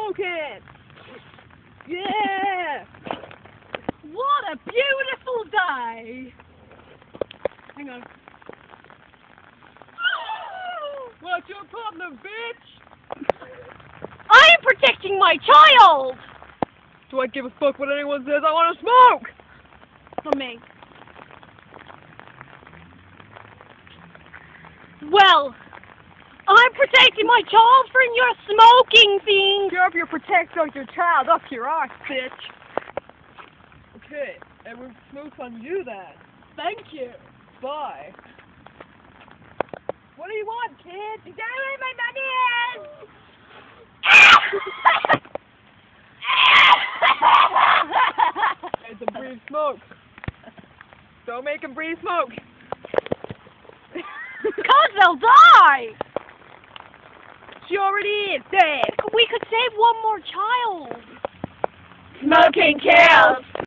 smoking! Yeah! What a beautiful day! Hang on. What's your problem, bitch? I'm protecting my child! Do I give a fuck what anyone says? I want to smoke! From me. Well, I'm protecting my child from your smoking thing! You're up here protecting your child up your arse, bitch! Okay, and we'll smoke on you then. Thank you. Bye. What do you want, kid? Is that where my money is? Make them breathe smoke. Don't make them breathe smoke. Because they'll die! She already is dead. We could save one more child. Smoking kills.